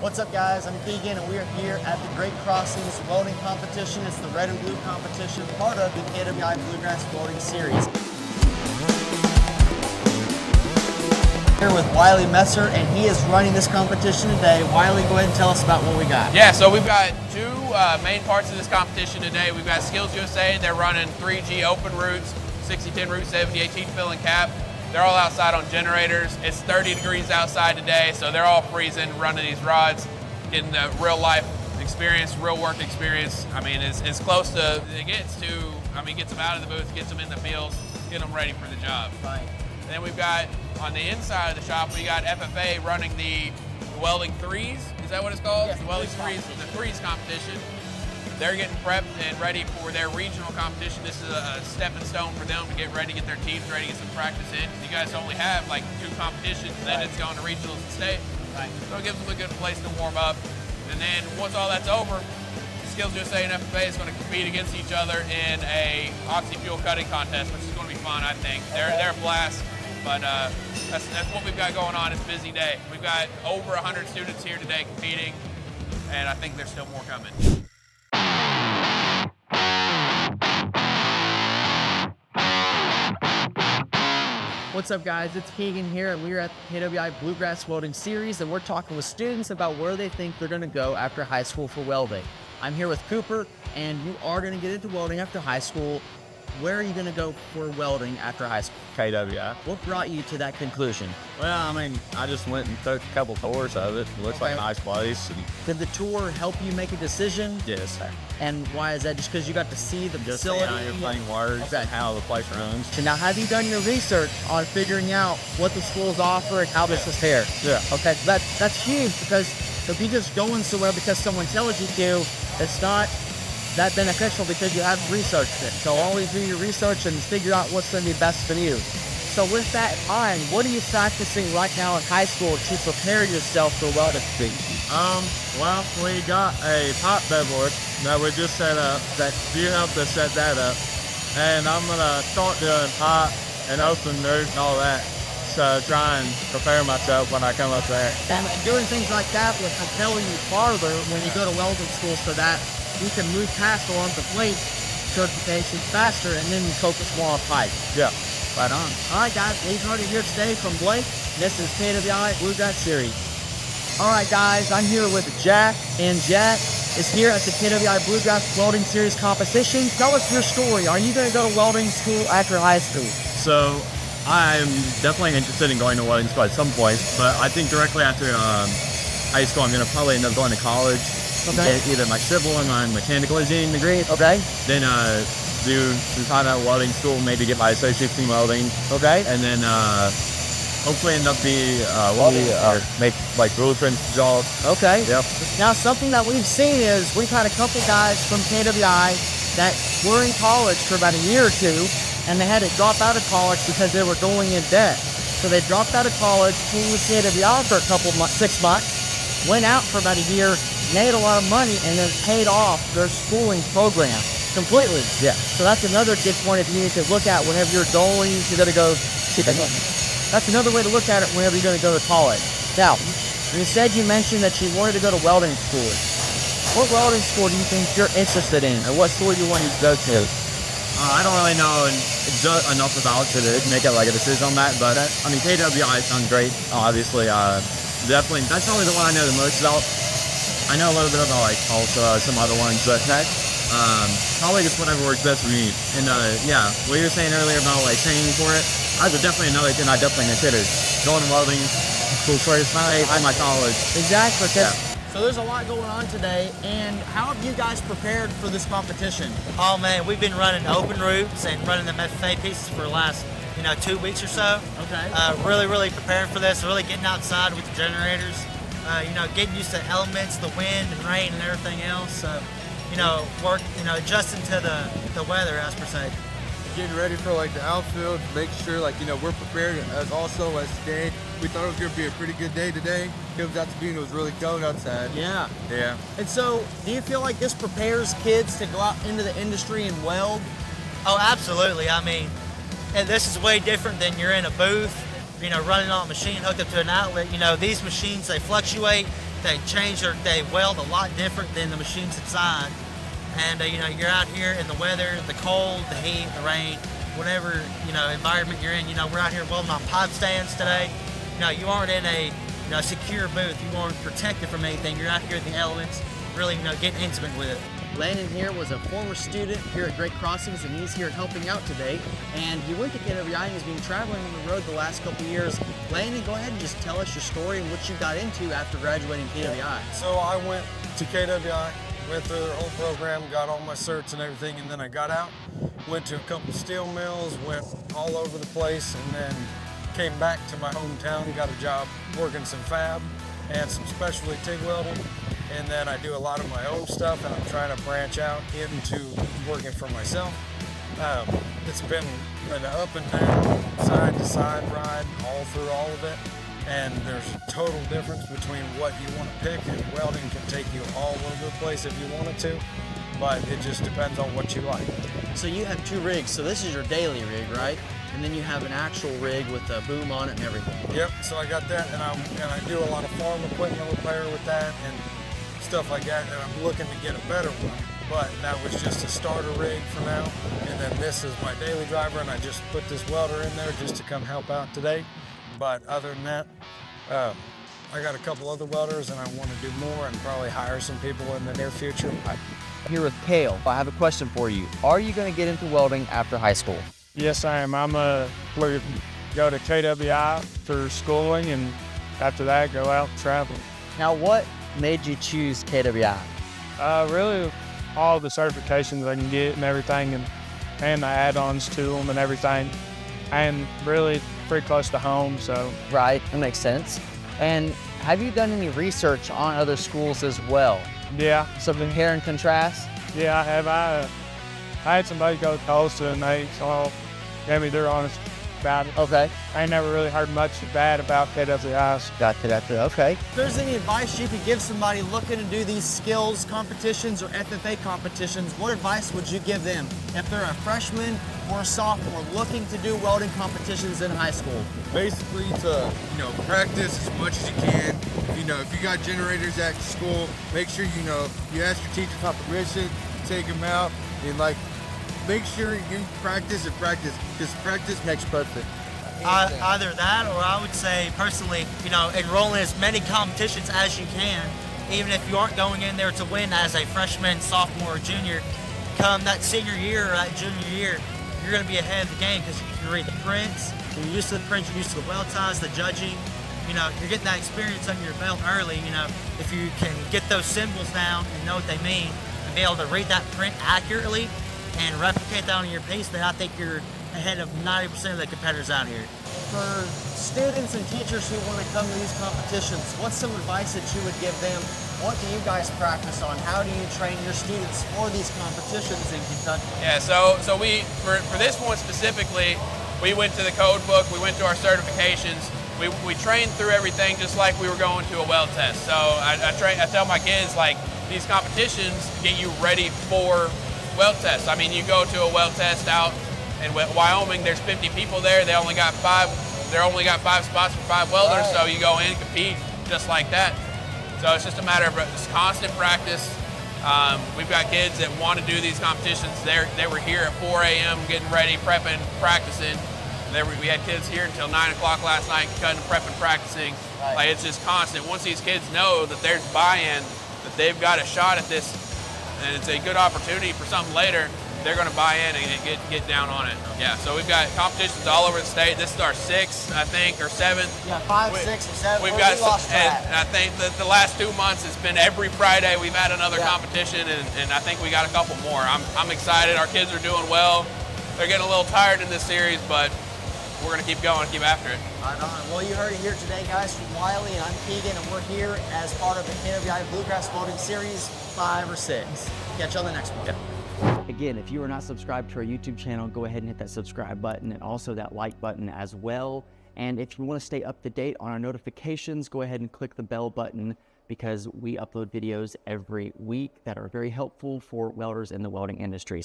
What's up, guys? I'm Keegan, and we're here at the Great Crossings Welding Competition. It's the red and blue competition, part of the KWI Bluegrass Welding Series. Here with Wiley Messer, and he is running this competition today. Wiley, go ahead and tell us about what we got. Yeah, so we've got two main parts of this competition today. We've got Skills USA. They're running 3G open roots, 60-10 root 70, 18 fill and cap. They're all outside on generators. It's 30 degrees outside today, so they're all freezing, running these rods, getting the real life experience, real work experience. I mean, it's close to it gets to. I mean, gets them out of the booth, gets them in the fields, get them ready for the job. Right. And then we've got on the inside of the shop, we got FFA running the welding threes. Is that what it's called? Yes, the welding threes, the threes competition. They're getting prepped and ready for their regional competition. This is a stepping stone for them to get ready, get their teams ready, get some practice in. You guys only have like 2 competitions, and then it's going to regionals and state. Right. So it gives them a good place to warm up. And then once all that's over, Skills USA and FFA is going to compete against each other in a oxy-fuel cutting contest, which is going to be fun, I think. They're a blast, but that's what we've got going on. It's a busy day. We've got over 100 students here today competing, and I think there's still more coming. What's up, guys? It's Keegan here, and we're at the KWI Bluegrass Welding Series, and we're talking with students about where they think they're going to go after high school for welding. I'm here with Cooper, and you are going to get into welding after high school. Where are you going to go for welding after high school? KWI. What brought you to that conclusion? Well, I mean, I just went and took a couple tours of it. It looks like a nice place. And Did the tour help you make a decision? yes, sir. And why is that? Just because you got to see the Just facility? how everything works Okay. and how the place runs. So now, have you done your research on figuring out what the schools offer and how this is here? Yeah. Okay, so that's huge, because if you just going somewhere because someone tells you to, it's not that beneficial because you haven't researched it. So always do your research and figure out what's going to be best for you. So with that in mind, what are you practicing right now in high school to prepare yourself for welding? Well, we got a pipe bedboard that we just set up. That you helped us set that up. And I'm gonna start doing pipe and open root and all that. So try and prepare myself when I come up there. And doing things like that will propel you farther when you go to welding school, so that you can move past along the plate certification faster, and then you focus more on pipe. Yeah. Right on. All right, guys, we've heard it here today from Blake. This is KWI Bluegrass Series. All right, guys, I'm here with Jack, and Jack is here at the KWI Bluegrass Welding Series competition. Tell us your story. Are you going to go to welding school after high school? So I'm definitely interested in going to welding school at some point, but I think directly after high school, I'm going to probably end up going to college. Okay. Get either my civil or my mechanical engineering degree. Okay. Then do find out welding school, maybe get my associates in welding. Okay. And then hopefully end up make like blueprint jobs. Okay. Yep. Now, something that we've seen is we've had a couple guys from KWI that were in college for about a year or two, and they had to drop out of college because they were going in debt. So they dropped out of college, came with KWI for 6 months, went out for about a year, made a lot of money, and then paid off their schooling program completely. Yeah. So that's another good point if you need to look at whenever you're going, you're going to go. That's another way to look at it whenever you're going to go to college. Now, you mentioned that you wanted to go to welding school. What welding school do you think you're interested in, or what school you want to go to? I don't really know enough about it to make it like a decision on that, but I mean KWI sounds great. Obviously, definitely that's probably the one I know the most about. I know a little bit about like also some other ones, but probably just whatever works best for me. And yeah, what you were saying earlier about like training for it, that's definitely another thing I definitely considered. Going to welding school first, at my college. Exactly. Yeah. So there's a lot going on today, and how have you guys prepared for this competition? Oh man, we've been running open roots and running them FFA pieces for the last 2 weeks or so. Okay. Really preparing for this. Really getting outside with the generators. Getting used to elements, the wind and rain and everything else. So, adjusting to the weather as per se. Getting ready for like the outfield, make sure we're prepared as today. We thought it was going to be a pretty good day today. Comes out to be it was really cold outside. Yeah. Yeah. And so, do you feel like this prepares kids to go out into the industry and weld? Oh, absolutely. I mean, and this is way different than you're in a booth, running on a machine hooked up to an outlet. These machines, they fluctuate. they weld a lot different than the machines inside. And you know, you're out here in the weather, the cold, the heat, the rain, whatever, you know, environment you're in. You know, we're out here welding on pipe stands today. You know, you aren't in a, you know, secure booth. You aren't protected from anything. You're out here in the elements, really, you know, getting intimate with it. Landon here was a former student here at Great Crossings, and he's here helping out today. And he went to KWI and has been traveling on the road the last couple of years. Landon, go ahead and just tell us your story and what you got into after graduating KWI. So I went to KWI, went through their whole program, got all my certs and everything, and then I got out, went to a couple steel mills, went all over the place, and then came back to my hometown, got a job working some fab and some specialty TIG welding. And then I do a lot of my own stuff, and I'm trying to branch out into working for myself. It's been an up and down, side to side ride all through all of it. And there's a total difference between what you want to pick, and welding can take you all over the place if you want it to, but it just depends on what you like. So you have two rigs. So this is your daily rig, right? And then you have an actual rig with a boom on it and everything. Yep, so I got that, and I do a lot of farm equipment repair with that and stuff like that, and I'm looking to get a better one, but that was just a starter rig for now. And then this is my daily driver, and I just put this welder in there just to come help out today. But other than that, I got a couple other welders, and I want to do more and probably hire some people in the near future. I'm here with Kale. I have a question for you. Are you going to get into welding after high school? Yes, I am. I'm going to go to KWI for schooling, and after that, go out traveling. Now, what made you choose KWI? Really, all the certifications I can get and everything, and the add-ons to them and everything, and really pretty close to home, so. Right, that makes sense. And have you done any research on other schools as well? Yeah. So compare and contrast? Yeah, I have. I had somebody go to Tulsa, and they all gave me their honest about it. Okay. I ain't never really heard much bad about KWIs. Gotcha, okay. If there's any advice you could give somebody looking to do these skills competitions or FFA competitions, what advice would you give them if they're a freshman or a sophomore looking to do welding competitions in high school? Basically to, practice as much as you can. If you got generators at your school, make sure, you ask your teacher for permission, take them out, and make sure you practice and practice, because practice makes perfect. Either that, or I would say personally, enroll in as many competitions as you can, even if you aren't going in there to win as a freshman, sophomore, or junior. Come that senior year or that junior year, you're going to be ahead of the game because you can read the prints, you're used to the prints, you're used to the weld ties, the judging. You're getting that experience under your belt early. If you can get those symbols down and know what they mean and be able to read that print accurately and replicate that on your piece, then I think you're ahead of 90% of the competitors out here. For students and teachers who want to come to these competitions, what's some advice that you would give them? What do you guys practice on? How do you train your students for these competitions in Kentucky? Yeah, so we, for this one specifically, we went to the code book, we went to our certifications, we trained through everything just like we were going to a weld test. So I tell my kids, these competitions get you ready for weld tests. I mean, you go to a weld test out in Wyoming, there's 50 people there, they only got 5 spots for 5 welders, so you go in, compete just like that. So it's just a matter of just constant practice. We've got kids that want to do these competitions. They were here at 4 a.m. getting ready, prepping, practicing. We had kids here until 9 o'clock last night, cutting, prepping, practicing. Right. It's just constant. Once these kids know that there's buy-in, that they've got a shot at this, and it's a good opportunity for something later, they're going to buy in and get down on it. Yeah, so we've got competitions all over the state. This is our 6th, I think, or 7th. Yeah, 5, 6, or 7. We've got, and I think that the last 2 months it's been every Friday we've had another competition, and I think we got a couple more. I'm excited. Our kids are doing well. They're getting a little tired in this series, but we're going to keep going, keep after it. Right on. Well, you heard it here today, guys, from Wiley, and I'm Keegan, and we're here as part of the KWI Bluegrass Welding Series 5 or 6. Catch you on the next one. Yeah. Again, if you are not subscribed to our YouTube channel, go ahead and hit that subscribe button and also that like button as well. And if you want to stay up to date on our notifications, go ahead and click the bell button, because we upload videos every week that are very helpful for welders in the welding industry.